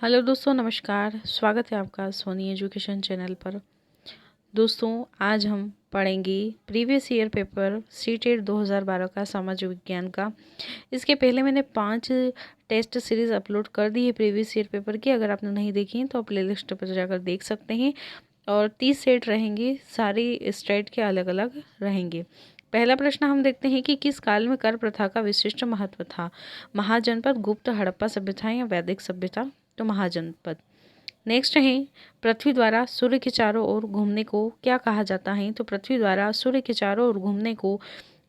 Hello दोस्तों, नमस्कार। स्वागत है आपका सोनी एजुकेशन चैनल पर। दोस्तों, आज हम पढ़ेंगे प्रीवियस ईयर पेपर सीटेट 2012 का सामाजिक विज्ञान का। इसके पहले मैंने 5 टेस्ट सीरीज़ अपलोड कर दी है प्रीवियस ईयर पेपर की। अगर आपने नहीं देखी हैं तो आप प्लेलिस्ट पर जाकर देख सकते हैं। और 30 सेट रहेंगे, सारी स्टेट के अलग अलग रहेंगे। पहला प्रश्न हम देखते हैं कि किस काल में कर प्रथा का विशिष्ट महत्व था। महाजनपद, गुप्त, हड़प्पा सभ्यता या वैदिक सभ्यता? तो महाजनपद। नेक्स्ट है, पृथ्वी द्वारा सूर्य के चारों ओर घूमने को क्या कहा जाता है? तो पृथ्वी द्वारा सूर्य के चारों ओर घूमने को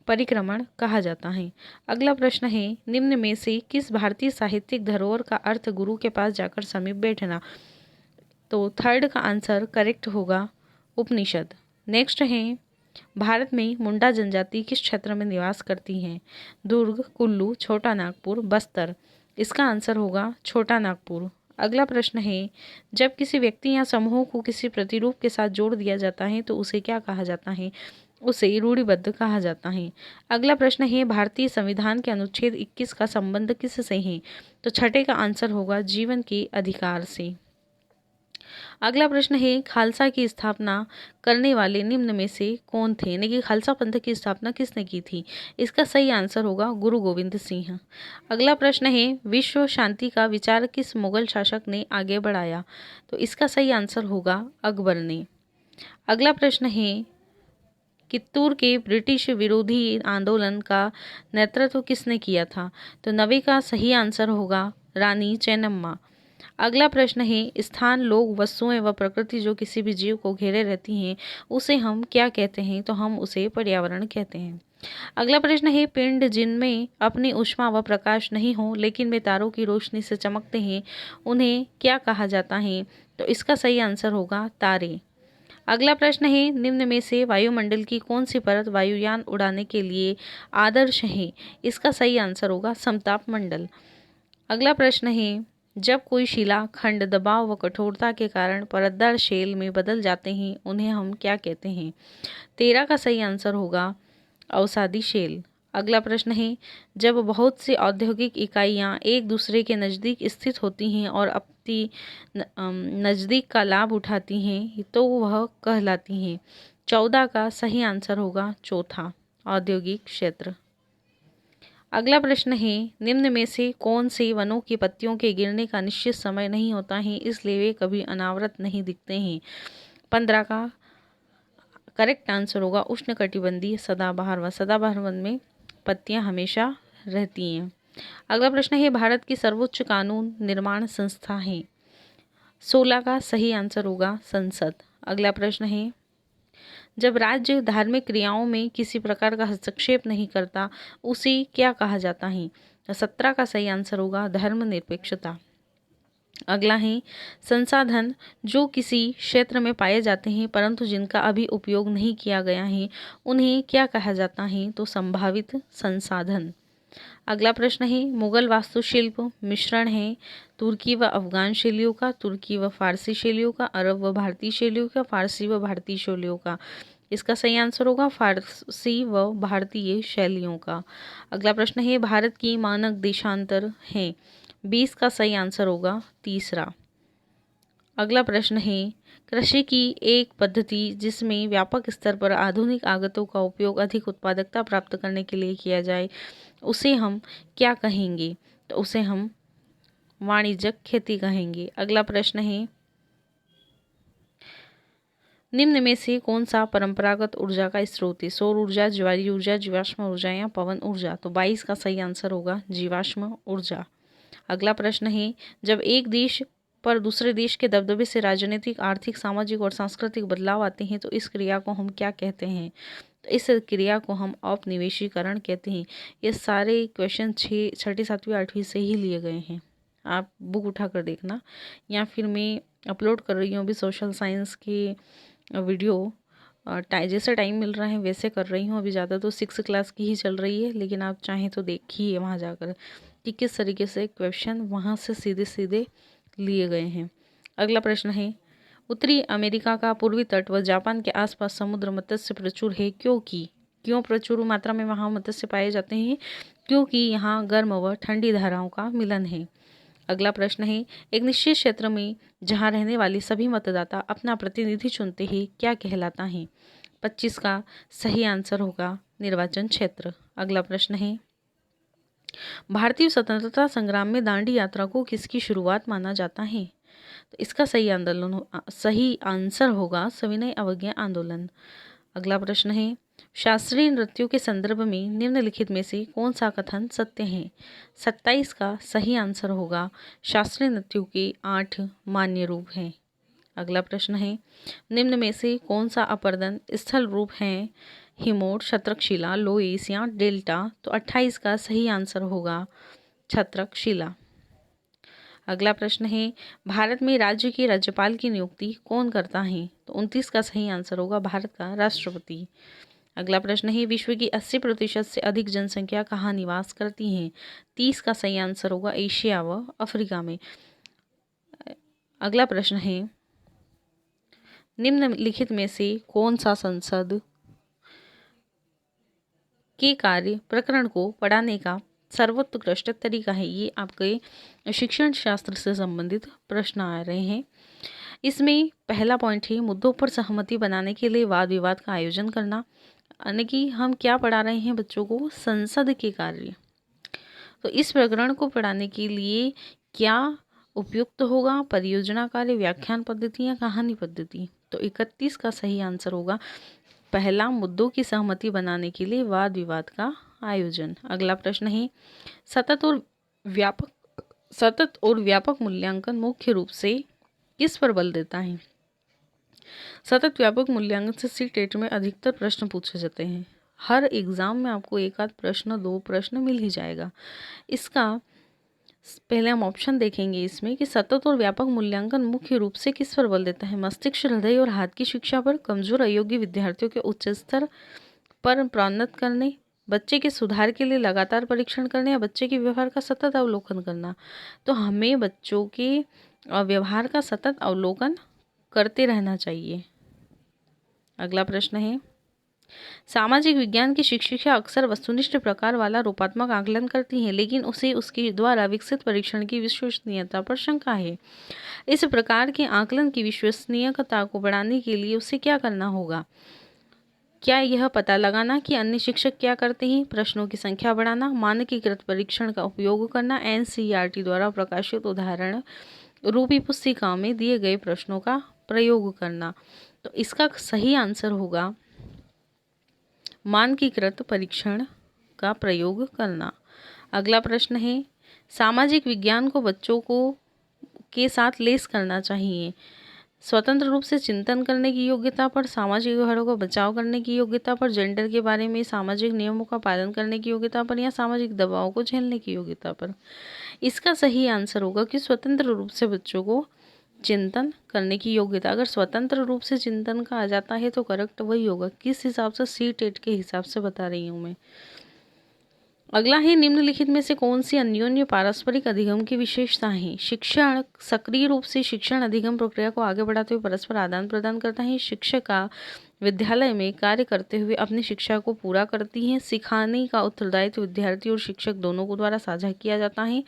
परिक्रमण कहा जाता है। अगला प्रश्न है, निम्न में से किस भारतीय साहित्यिक धरोहर का अर्थ गुरु के पास जाकर समीप बैठना? तो थर्ड का आंसर करेक्ट होगा, उपनिषद। नेक्स्ट है, भारत में मुंडा जनजाति किस क्षेत्र में निवास करती है? दुर्ग, कुल्लू, छोटा नागपुर, बस्तर? इसका आंसर होगा छोटा नागपुर। अगला प्रश्न है, जब किसी व्यक्ति या समूह को किसी प्रतिरूप के साथ जोड़ दिया जाता है तो उसे क्या कहा जाता है? उसे रूढ़िबद्ध कहा जाता है। अगला प्रश्न है, भारतीय संविधान के अनुच्छेद 21 का संबंध किससे है? तो छठे का आंसर होगा जीवन के अधिकार से। अगला प्रश्न है, खालसा की स्थापना करने वाले निम्न में से कौन थे? यानी कि खालसा पंथ की स्थापना किसने की थी? इसका सही आंसर होगा गुरु गोविंद सिंह। अगला प्रश्न है, विश्व शांति का विचार किस मुगल शासक ने आगे बढ़ाया? तो इसका सही आंसर होगा अकबर ने। अगला प्रश्न है, कित्तूर के ब्रिटिश विरोधी आंदोलन का नेतृत्व किसने किया था? तो नवे का सही आंसर होगा रानी चेन्नम्मा। अगला प्रश्न है, स्थान, लोग, वस्तुएं व प्रकृति जो किसी भी जीव को घेरे रहती हैं उसे हम क्या कहते हैं? तो हम उसे पर्यावरण कहते हैं। अगला प्रश्न है, पिंड जिनमें अपनी ऊष्मा व प्रकाश नहीं हो लेकिन वे तारों की रोशनी से चमकते हैं उन्हें क्या कहा जाता है? तो इसका सही आंसर होगा तारे। अगला प्रश्न है, निम्न में से वायुमंडल की कौन सी परत वायुयान उड़ाने के लिए आदर्श है? इसका सही आंसर होगा समताप मंडल। अगला प्रश्न है, जब कोई शिला खंड दबाव व कठोरता के कारण परतदार शेल में बदल जाते हैं उन्हें हम क्या कहते हैं? 13 का सही आंसर होगा अवसादी शेल। अगला प्रश्न है, जब बहुत सी औद्योगिक इकाइयां एक दूसरे के नज़दीक स्थित होती हैं और अपनी नज़दीक का लाभ उठाती हैं तो वह कहलाती हैं? 14 का सही आंसर होगा चौथा, औद्योगिक क्षेत्र। अगला प्रश्न है, निम्न में से कौन से वनों की पत्तियों के गिरने का निश्चित समय नहीं होता है इसलिए वे कभी अनावृत नहीं दिखते हैं? 15 का करेक्ट आंसर होगा उष्णकटिबंधीय सदाबहार वन। सदाबहार वन में पत्तियां हमेशा रहती हैं। अगला प्रश्न है, भारत की सर्वोच्च कानून निर्माण संस्था है? 16 का सही आंसर होगा संसद। अगला प्रश्न है, जब राज्य धार्मिक क्रियाओं में किसी प्रकार का हस्तक्षेप नहीं करता उसे क्या कहा जाता है? 17 का सही आंसर होगा धर्मनिरपेक्षता। अगला है, संसाधन जो किसी क्षेत्र में पाए जाते हैं परंतु जिनका अभी उपयोग नहीं किया गया है उन्हें क्या कहा जाता है? तो संभावित संसाधन। अगला प्रश्न है, मुगल वास्तुशिल्प मिश्रण है तुर्की व अफगान शैलियों का, तुर्की व फारसी शैलियों का, अरब व भारतीय शैलियों का, फारसी व भारतीय शैलियों का? इसका सही आंसर होगा फारसी व भारतीय शैलियों का। अगला प्रश्न है, भारत की मानक देशांतर है? 20 का सही आंसर होगा तीसरा। अगला प्रश्न है, कृषि की एक पद्धति जिसमें व्यापक स्तर पर आधुनिक आगतों का उपयोग अधिक उत्पादकता प्राप्त करने के लिए किया जाए उसे हम क्या कहेंगे? तो उसे हम वाणिज्यिक खेती कहेंगे। अगला प्रश्न है, निम्न में से कौन सा परंपरागत ऊर्जा का स्रोत है? सौर ऊर्जा, ज्वारीय ऊर्जा, जीवाश्म ऊर्जा या पवन ऊर्जा? तो 22 का सही आंसर होगा जीवाश्म ऊर्जा। अगला प्रश्न है, जब एक देश पर दूसरे देश के दबदबे से राजनीतिक, आर्थिक, सामाजिक और सांस्कृतिक बदलाव आते हैं तो इस क्रिया को हम क्या कहते हैं? तो इस क्रिया को हम औपनिवेशीकरण कहते हैं। ये सारे क्वेश्चन छठी, 7वीं, 8वीं से ही लिए गए हैं। आप बुक उठा कर देखना, या फिर मैं अपलोड कर रही हूँ अभी सोशल साइंस की वीडियो। जैसे टाइम मिल रहा है वैसे कर रही हूँ। अभी ज़्यादा तो 6 क्लास की ही चल रही है, लेकिन आप चाहें तो देखिए वहाँ जाकर कि किस तरीके से क्वेश्चन वहाँ से सीधे सीधे लिए गए हैं। अगला प्रश्न है, उत्तरी अमेरिका का पूर्वी तट व जापान के आसपास समुद्र मत्स्य प्रचुर है क्यों प्रचुर मात्रा में वहाँ मत्स्य पाए जाते हैं? क्योंकि यहाँ गर्म व ठंडी धाराओं का मिलन है। अगला प्रश्न है, एक निश्चित क्षेत्र में जहां रहने वाले सभी मतदाता अपना प्रतिनिधि चुनते हैं क्या कहलाता है? 25 का सही आंसर होगा निर्वाचन क्षेत्र। अगला प्रश्न है, भारतीय स्वतंत्रता संग्राम में दांडी यात्रा को किसकी शुरुआत माना जाता है? तो इसका सही आंसर होगा सविनय अवज्ञा आंदोलन। अगला प्रश्न है, शास्त्रीय नृत्यों के संदर्भ में निम्नलिखित में से कौन सा कथन सत्य है? 27 का सही आंसर होगा शास्त्रीय नृत्यों के 8 मान्य रूप हैं। अगला प्रश्न है, निम्न में से कौन सा अपर्दन स्थल रूप है? हिमोट, छत्रकशिला, लोइस या डेल्टा? तो 28 का सही आंसर होगा छत्रकशिला। अगला प्रश्न है, भारत में राज्य के राज्यपाल की नियुक्ति कौन करता है? तो 29 का सही आंसर होगा भारत का राष्ट्रपति। अगला प्रश्न है, विश्व की 80% से अधिक जनसंख्या कहाँ निवास करती है? 30 का सही आंसर होगा एशिया व अफ्रीका में। अगला प्रश्न है, निम्नलिखित में से कौन सा संसद के कार्य प्रकरण को पढ़ाने का सर्वोत्कृष्ट तरीका है? ये आपके शिक्षण शास्त्र से संबंधित प्रश्न आ रहे हैं। इसमें पहला पॉइंट है, मुद्दों पर सहमति बनाने के लिए वाद विवाद का आयोजन करना। यानी कि हम क्या पढ़ा रहे हैं बच्चों को? संसद के कार्य। तो इस प्रकरण को पढ़ाने के लिए क्या उपयुक्त होगा? परियोजना कार्य, व्याख्यान पद्धति या कहानी पद्धति? तो 31 का सही आंसर होगा पहला, मुद्दों की सहमति बनाने के लिए वाद विवाद का आयोजन। अगला प्रश्न है, सतत और व्यापक मूल्यांकन मुख्य रूप से किस पर बल देता है? सतत व्यापक मूल्यांकन से सीटेट में अधिकतर प्रश्न पूछे जाते हैं। हर एग्जाम में आपको एक आध प्रश्न, 2 प्रश्न मिल ही जाएगा। इसका पहले हम ऑप्शन देखेंगे इसमें कि सतत और व्यापक मूल्यांकन मुख्य रूप से किस पर बल देता है? मस्तिष्क, हृदय और हाथ की शिक्षा पर, कमजोर अयोग्य विद्यार्थियों के उच्च स्तर पर प्रोन्नत करने, बच्चे के सुधार के लिए लगातार परीक्षण करने या बच्चे के व्यवहार का सतत अवलोकन करना। तो हमें बच्चों के व्यवहार का सतत अवलोकन करते रहना चाहिए। अगला प्रश्न है, सामाजिक विज्ञान की शिक्षिका अक्सर वस्तुनिष्ठ प्रकार वाला रूपात्मक आकलन करती हैं, लेकिन उसे उसके द्वारा विकसित परीक्षण की विश्वसनीयता पर शंका है। इस प्रकार के आकलन की विश्वसनीयता को बढ़ाने के लिए उसे क्या करना होगा? क्या यह पता लगाना कि अन्य शिक्षक क्या करते हैं, प्रश्नों की संख्या बढ़ाना, मानकीकृत परीक्षण का उपयोग करना, एनसीईआरटी द्वारा प्रकाशित उदाहरण रूपी पुस्तिका में दिए गए प्रश्नों का प्रयोग करना। तो इसका सही आंसर होगा मानकीकृत परीक्षण का प्रयोग करना। अगला प्रश्न है, सामाजिक विज्ञान को बच्चों को के साथ लेस करना चाहिए। स्वतंत्र रूप से चिंतन करने की योग्यता पर, सामाजिक व्यवहारों का बचाव करने की योग्यता पर, जेंडर के बारे में सामाजिक नियमों का पालन करने की योग्यता पर या सामाजिक दबाव को झेलने की योग्यता पर? इसका सही आंसर होगा कि स्वतंत्र रूप से बच्चों को चिंतन करने की योग्यता। अगर स्वतंत्र रूप से चिंतन का आ जाता है तो करेक्ट वही होगा। किस हिसाब से? सीटेट के हिसाब से बता रही हूँ मैं। अगला है, निम्नलिखित में से कौन सी अन्योन्य पारस्परिक अधिगम की विशेषता है? शिक्षण सक्रिय रूप से शिक्षण अधिगम प्रक्रिया को आगे बढ़ाते हुए परस्पर आदान प्रदान करता है। शिक्षिका विद्यालय में कार्य करते हुए अपनी शिक्षा को पूरा करती हैं। सिखाने का उत्तरदायित्व विद्यार्थी और शिक्षक दोनों को द्वारा साझा किया जाता है।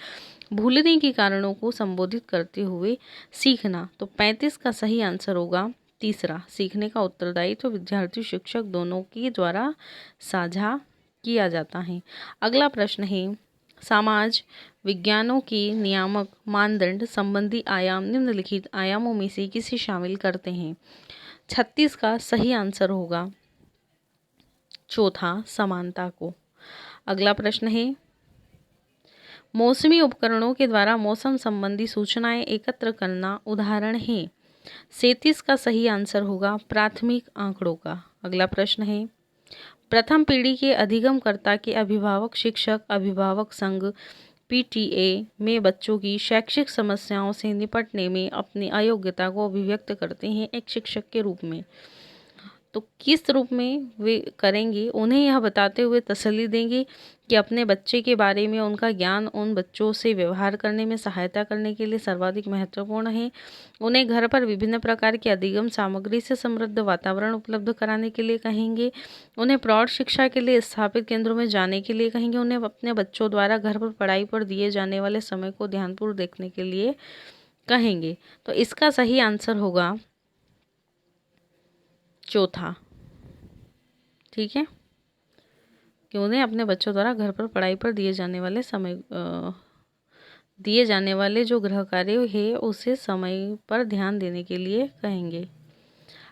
भूलने के कारणों को संबोधित करते हुए सीखना। तो 35 का सही आंसर होगा तीसरा, सीखने का उत्तरदायित्व विद्यार्थी शिक्षक दोनों के द्वारा साझा किया जाता है। अगला प्रश्न है, समाज विज्ञानों के नियामक मानदंड संबंधी आयाम निम्नलिखित आयामों में से किसे शामिल करते हैं? 36 का सही आंसर होगा चौथा, समानता को। अगला प्रश्न है, मौसमी उपकरणों के द्वारा मौसम संबंधी सूचनाएं एकत्र करना उदाहरण है। 37 का सही आंसर होगा प्राथमिक आंकड़ों का। अगला प्रश्न है, प्रथम पीढ़ी के अधिगमकर्ता के अभिभावक शिक्षक अभिभावक संघ पीटीए में बच्चों की शैक्षिक समस्याओं से निपटने में अपनी अयोग्यता को अभिव्यक्त करते हैं एक शिक्षक के रूप में। तो किस रूप में वे करेंगे, उन्हें यह बताते हुए तसल्ली देंगे कि अपने बच्चे के बारे में उनका ज्ञान उन बच्चों से व्यवहार करने में सहायता करने के लिए सर्वाधिक महत्वपूर्ण है। उन्हें घर पर विभिन्न प्रकार की अधिगम सामग्री से समृद्ध वातावरण उपलब्ध कराने के लिए कहेंगे। उन्हें प्रौढ़ शिक्षा के लिए स्थापित केंद्रों में जाने के लिए कहेंगे। उन्हें अपने बच्चों द्वारा घर पर पढ़ाई पर दिए जाने वाले समय को ध्यानपूर्वक देखने के लिए कहेंगे। तो इसका सही आंसर होगा चौथा। ठीक है, कि उन्हें अपने बच्चों द्वारा घर पर पढ़ाई पर दिए जाने वाले जो गृह कार्य है उसे समय पर ध्यान देने के लिए कहेंगे।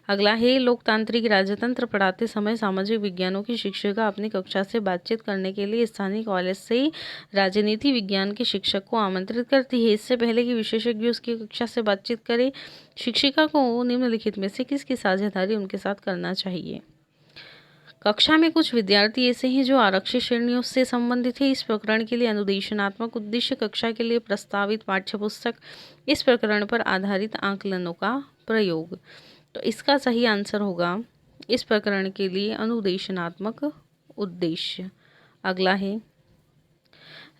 अगला है, लोकतांत्रिक राजतंत्र पढ़ाते समय सामाजिक विज्ञानों की शिक्षिका अपनी कक्षा से बातचीत करने के लिए स्थानीय कॉलेज से राजनीति विज्ञान के शिक्षक को आमंत्रित करती है। इससे पहले कि विशेषज्ञ उसकी कक्षा से बातचीत करे, शिक्षिका को निम्नलिखित में से किसकी साझेदारी उनके साथ करना चाहिए। कक्षा में कुछ विद्यार्थी ऐसे हैं जो आरक्षित श्रेणियों से संबंधित है। इस प्रकरण के लिए अनुदेशनात्मक उद्देश्य कक्षा के लिए प्रस्तावित पाठ्यपुस्तक, इस प्रकरण पर आधारित आकलनों का प्रयोग। तो इसका सही आंसर होगा इस प्रकरण के लिए अनुदेशनात्मक उद्देश्य। अगला है,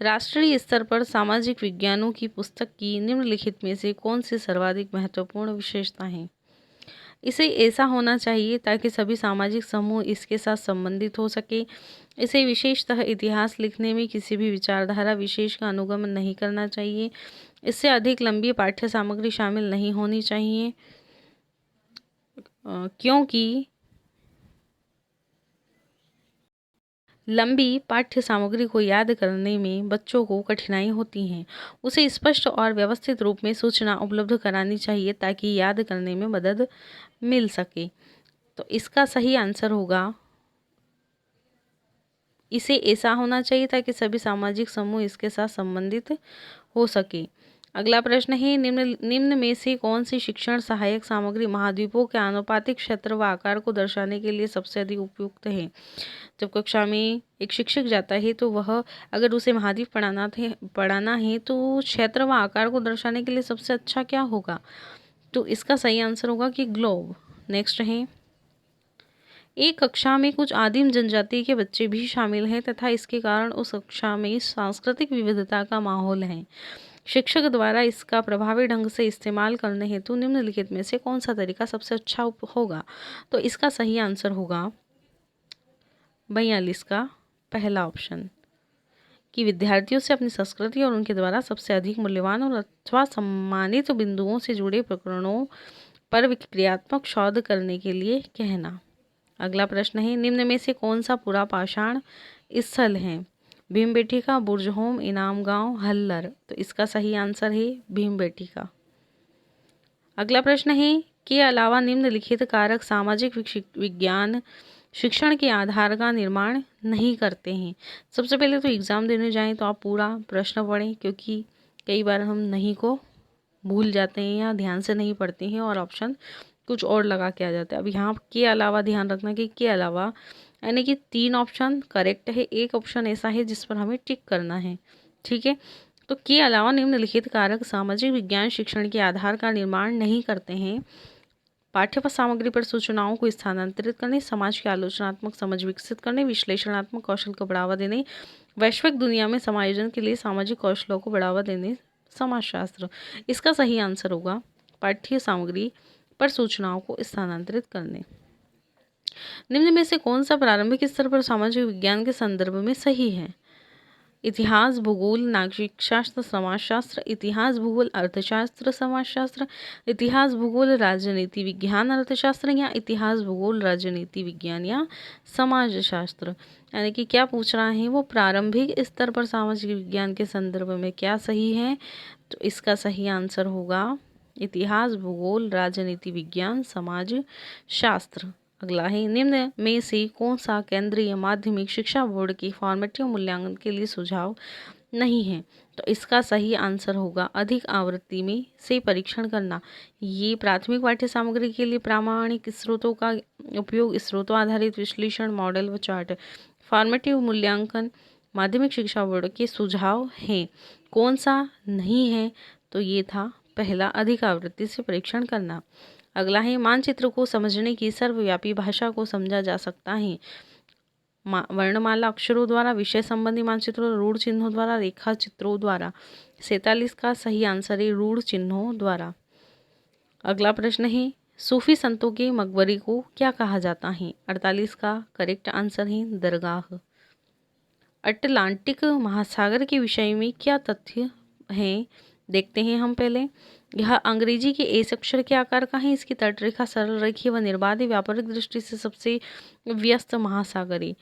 राष्ट्रीय स्तर पर सामाजिक विज्ञानों की पुस्तक की निम्नलिखित में से कौन सी सर्वाधिक महत्वपूर्ण विशेषता है। इसे ऐसा होना चाहिए ताकि सभी सामाजिक समूह इसके साथ संबंधित हो सके। इसे विशेषतः इतिहास लिखने में किसी भी विचारधारा विशेष का अनुगमन नहीं करना चाहिए। इससे अधिक लंबी पाठ्य सामग्री शामिल नहीं होनी चाहिए, क्योंकि लंबी पाठ्य सामग्री को याद करने में बच्चों को कठिनाई होती है। उसे स्पष्ट और व्यवस्थित रूप में सूचना उपलब्ध करानी चाहिए ताकि याद करने में मदद मिल सके। तो इसका सही आंसर होगा, इसे ऐसा होना चाहिए ताकि सभी सामाजिक समूह इसके साथ संबंधित हो सके। अगला प्रश्न है, निम्न में से कौन सी शिक्षण सहायक सामग्री महाद्वीपों के आनुपातिक क्षेत्र व आकार को दर्शाने के लिए सबसे अधिक उपयुक्त है। जब कक्षा में एक शिक्षक जाता है तो वह अगर उसे महाद्वीप पढ़ाना है तो क्षेत्र व आकार को दर्शाने के लिए सबसे अच्छा क्या होगा। तो इसका सही आंसर होगा कि ग्लोब। नेक्स्ट है, एक कक्षा में कुछ आदिम जनजाति के बच्चे भी शामिल हैं तथा इसके कारण उस कक्षा में सांस्कृतिक विविधता का माहौल है। शिक्षक द्वारा इसका प्रभावी ढंग से इस्तेमाल करने हेतु निम्नलिखित में से कौन सा तरीका सबसे अच्छा होगा। तो इसका सही आंसर होगा 42 का पहला ऑप्शन, कि विद्यार्थियों से अपनी संस्कृति और उनके द्वारा सबसे अधिक मूल्यवान और अथवा सम्मानित बिंदुओं से जुड़े प्रकरणों पर क्रियात्मक शोध करने के लिए कहना। अगला प्रश्न है, निम्न में से कौन सा पूरा पाषाण स्थल है। भीमबेटका, बुर्जहोम, इनाम गांव, हल्लर। तो इसका सही आंसर है भीमबेटका। अगला प्रश्न है, के अलावा निम्नलिखित कारक सामाजिक विज्ञान शिक्षण के आधार का निर्माण नहीं करते हैं। सबसे पहले तो एग्जाम देने जाएं तो आप पूरा प्रश्न पढ़ें, क्योंकि कई बार हम नहीं को भूल जाते हैं या ध्यान से नहीं पढ़ते हैं और ऑप्शन कुछ और लगा के आ जाता है। अब यहाँ के अलावा ध्यान रखना कि के अलावा यानी कि 3 ऑप्शन करेक्ट है, एक ऑप्शन ऐसा है जिस पर हमें टिक करना है। ठीक है, तो के अलावा निम्नलिखित कारक सामाजिक विज्ञान शिक्षण के आधार का निर्माण नहीं करते हैं। पाठ्य सामग्री पर सूचनाओं को स्थानांतरित करने, समाज की आलोचनात्मक समझ विकसित करने, विश्लेषणात्मक कौशल को बढ़ावा देने, वैश्विक दुनिया में समायोजन के लिए सामाजिक कौशलों को बढ़ावा देने, समाजशास्त्र। इसका सही आंसर होगा पाठ्य सामग्री पर सूचनाओं को स्थानांतरित करने। निम्न में से कौन सा प्रारंभिक स्तर पर सामाजिक विज्ञान के संदर्भ में सही है। इतिहास, भूगोल, नागरिक शास्त्र, समाजशास्त्र, इतिहास, भूगोल, अर्थशास्त्र, समाजशास्त्र, इतिहास, भूगोल, राजनीति विज्ञान, अर्थशास्त्र, या इतिहास, भूगोल, राजनीति विज्ञान या समाजशास्त्र। यानी कि क्या पूछ रहा है वो, प्रारंभिक स्तर पर सामाजिक विज्ञान के संदर्भ में क्या सही है। तो इसका सही आंसर होगा इतिहास, भूगोल, राजनीति विज्ञान, समाज शास्त्र। अगला है, निम्न में से कौन सा केंद्रीय माध्यमिक शिक्षा बोर्ड की फॉर्मेटिव मूल्यांकन के लिए सुझाव नहीं है। तो इसका सही आंसर होगा अधिक आवृत्ति में से परीक्षण करना। ये प्राथमिक पाठ्य सामग्री के लिए प्रामाणिक स्रोतों का उपयोग, स्रोतों आधारित विश्लेषण, मॉडल व चार्ट, फॉर्मेटिव मूल्यांकन माध्यमिक शिक्षा बोर्ड के सुझाव हैं। कौन सा नहीं है, तो ये था पहला, अधिक आवृत्ति से परीक्षण करना। अगला है मानचित्र को समझने की सर्वव्यापी भाषा को समझा जा सकता है वर्णमाला अक्षरों द्वारा, विषय संबंधी मानचित्रों, रूढ़ चिन्हों द्वारा, रेखा चित्रों द्वारा। 47 का सही आंसर है रूढ़ चिन्हों द्वारा। अगला प्रश्न है सूफी संतों के मकबरे को क्या कहा जाता है? 48 का करेक्ट आंसर है दरगाह। अटलांटिक महासागर के विषय में क्या तथ्य हैं? देखते हैं हम पहले। यह अंग्रेजी के एस अक्षर के आकार का है। इसकी तटरेखा सरल रेखीय व निर्बाध है। व्यापारिक दृष्टि से सबसे व्यस्त महासागर है।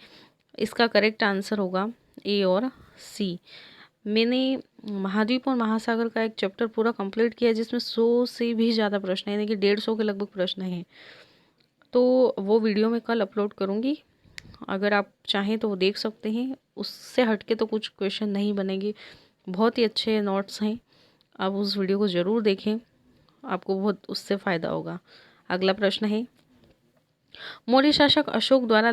इसका करेक्ट आंसर होगा ए और सी। मैंने महाद्वीप और महासागर का एक चैप्टर पूरा कंप्लीट किया जिसमें 100 से भी ज़्यादा प्रश्न है, यानी कि 150 के लगभग प्रश्न हैं। तो वो वीडियो मैं कल अपलोड करूँगी, अगर आप चाहें तो वो देख सकते हैं। उससे हटके तो कुछ क्वेश्चन नहीं बनेंगे, बहुत ही अच्छे नोट्स हैं। आप उस वीडियो को ज़रूर देखें, आपको बहुत उससे फ़ायदा होगा। अगला प्रश्न है मौर्य शासक अशोक द्वारा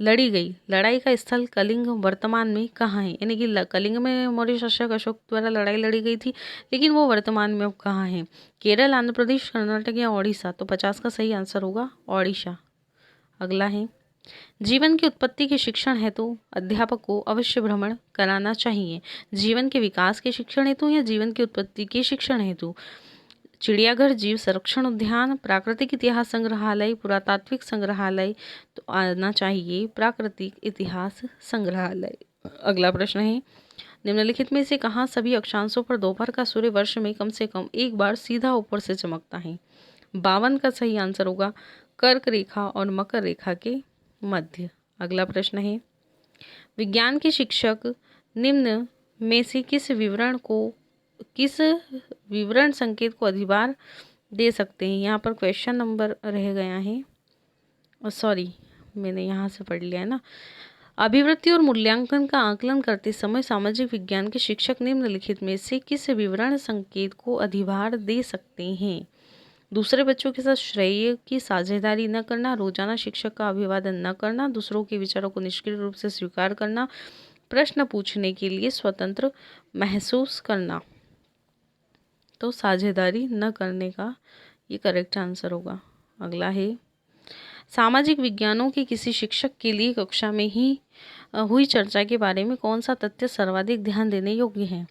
लड़ी गई लड़ाई का स्थल कलिंग वर्तमान में कहाँ है? यानी कि कलिंग में मौर्य शासक अशोक द्वारा लड़ाई लड़ी गई थी, लेकिन वो वर्तमान में अब कहाँ है? केरल, आंध्र प्रदेश, कर्नाटक या ओडिशा? तो 50 का सही आंसर होगा ओडिशा। अगला है जीवन की उत्पत्ति के शिक्षण हेतु अध्यापक को अवश्य भ्रमण कराना चाहिए। जीवन के विकास के शिक्षण हेतु या जीवन की उत्पत्ति के शिक्षण हेतु? चिड़ियाघर, जीव संरक्षण उद्यान, प्राकृतिक इतिहास संग्रहालय, पुरातात्विक संग्रहालय? तो आना चाहिए प्राकृतिक इतिहास संग्रहालय। अगला प्रश्न है निम्नलिखित में से कहाँ सभी अक्षांशों पर दोपहर का सूर्य वर्ष में कम से कम एक बार सीधा ऊपर से चमकता है? 52 का सही आंसर होगा कर्क रेखा और मकर रेखा के मध्य। अगला प्रश्न है विज्ञान के शिक्षक निम्न में से किस विवरण संकेत को अधिभार दे सकते हैं? यहाँ पर क्वेश्चन नंबर रह गया है, सॉरी मैंने यहाँ से पढ़ लिया है ना। अभिवृत्ति और मूल्यांकन का आकलन करते समय सामाजिक विज्ञान के शिक्षक निम्नलिखित में से किस विवरण संकेत को अधिभार दे सकते हैं? दूसरे बच्चों के साथ श्रेय की साझेदारी न करना, रोजाना शिक्षक का अभिवादन न करना, दूसरों के विचारों को निष्क्रिय रूप से स्वीकार करना, प्रश्न पूछने के लिए स्वतंत्र महसूस करना। तो साझेदारी न करने का ये करेक्ट आंसर होगा। अगला है सामाजिक विज्ञानों के किसी शिक्षक के लिए कक्षा में ही हुई चर्चा के बारे में कौन सा तथ्य सर्वाधिक ध्यान देने योग्य है?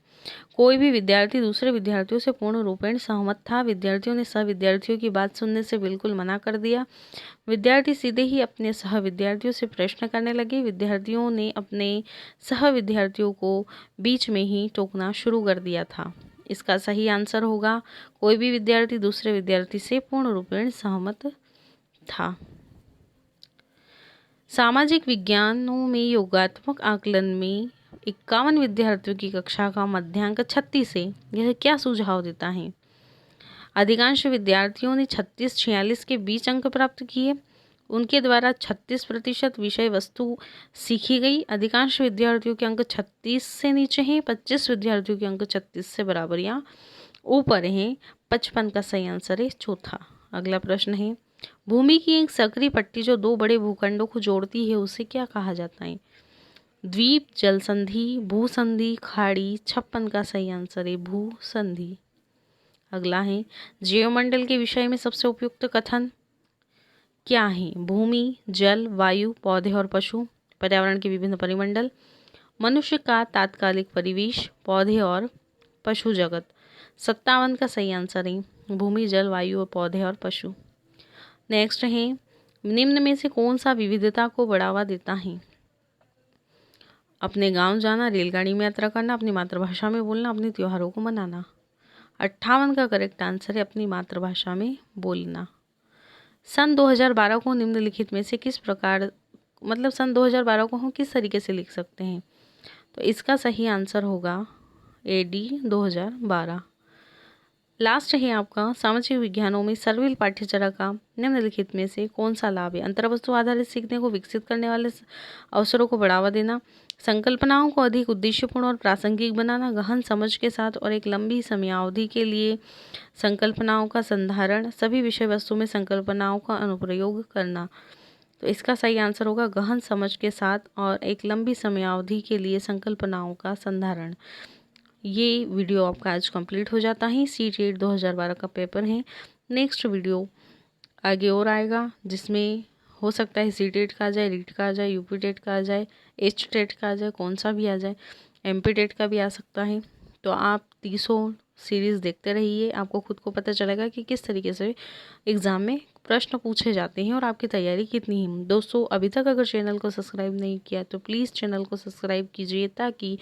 कोई भी विद्यार्थी दूसरे विद्यार्थियों से पूर्ण रूपेण सहमत था। विद्यार्थियों ने सह विद्यार्थियों की बात सुनने से बिल्कुल मना कर दिया। विद्यार्थी सीधे ही अपने सह विद्यार्थियों से प्रश्न करने लगे। विद्यार्थियों ने अपने सह विद्यार्थियों को बीच में ही टोकना शुरू कर दिया था। इसका सही आंसर होगा कोई भी विद्यार्थी दूसरे विद्यार्थी से पूर्ण रूपेण सहमत था। सामाजिक विज्ञानों में योगात्मक आकलन में 51 विद्यार्थियों की कक्षा का मध्यांक 36 है। यह क्या सुझाव देता है? अधिकांश विद्यार्थियों ने 36-46 के बीच अंक प्राप्त किए। उनके द्वारा 36% विषय वस्तु सीखी गई। अधिकांश विद्यार्थियों के अंक 36 से नीचे हैं। 25 विद्यार्थियों के अंक 36 से बराबर या ऊपर हैं। 55 का सही आंसर है चौथा। अगला प्रश्न है भूमि की एक संकरी पट्टी जो दो बड़े भूखंडों को जोड़ती है उसे क्या कहा जाता है? द्वीप, जलसंधि, भूसंधि, खाड़ी? 56 का सही आंसर है भूसंधि। अगला है जीवमंडल के विषय में सबसे उपयुक्त कथन क्या है? भूमि, जल, वायु, पौधे और पशु? पर्यावरण के विभिन्न परिमंडल? मनुष्य का तात्कालिक परिवेश? पौधे और पशु जगत? 57 का सही आंसर है भूमि, जल, वायु और पौधे और पशु। नेक्स्ट है निम्न में से कौन सा विविधता को बढ़ावा देता है? अपने गांव जाना, रेलगाड़ी में यात्रा करना, अपनी मातृभाषा में बोलना, अपने त्योहारों को मनाना? 58 का करेक्ट आंसर है अपनी मातृभाषा में बोलना। सन 2012 को निम्नलिखित में से किस प्रकार सन 2012 को हम किस तरीके से लिख सकते हैं? तो इसका सही आंसर होगा AD 2012। लास्ट है आपका सामाजिक विज्ञानों में सर्विल पाठ्यचर्या का निम्नलिखित में से कौन सा लाभ है? अंतर्वस्तु आधारित सीखने को विकसित करने वाले अवसरों को बढ़ावा देना, संकल्पनाओं को अधिक उद्देश्यपूर्ण और प्रासंगिक बनाना, गहन समझ के साथ और एक लंबी समयावधि के लिए संकल्पनाओं का संधारण, सभी विषय वस्तु में संकल्पनाओं का अनुप्रयोग करना। तो इसका सही आंसर होगा गहन समझ के साथ और एक लंबी समयावधि के लिए संकल्पनाओं का संधारण। ये वीडियो आपका आज कंप्लीट हो जाता है। CTET 2012 का पेपर है। नेक्स्ट वीडियो आगे और आएगा, जिसमें हो सकता है CTET का आ जाए, रीट का आ जाए, UP टेट का आ जाए, HTET का आ जाए, कौन सा भी आ जाए, MP टेट का भी आ सकता है। तो आप 300 सीरीज़ देखते रहिए, आपको खुद को पता चलेगा कि किस तरीके से एग्ज़ाम में प्रश्न पूछे जाते हैं और आपकी तैयारी कितनी है। दोस्तों, अभी तक अगर चैनल को सब्सक्राइब नहीं किया तो प्लीज़ चैनल को सब्सक्राइब कीजिए, ताकि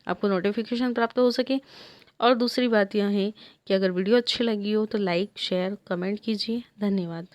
आपको नोटिफिकेशन प्राप्त हो सके। और दूसरी बात यह है कि अगर वीडियो अच्छी लगी हो तो लाइक, शेयर, कमेंट कीजिए। धन्यवाद।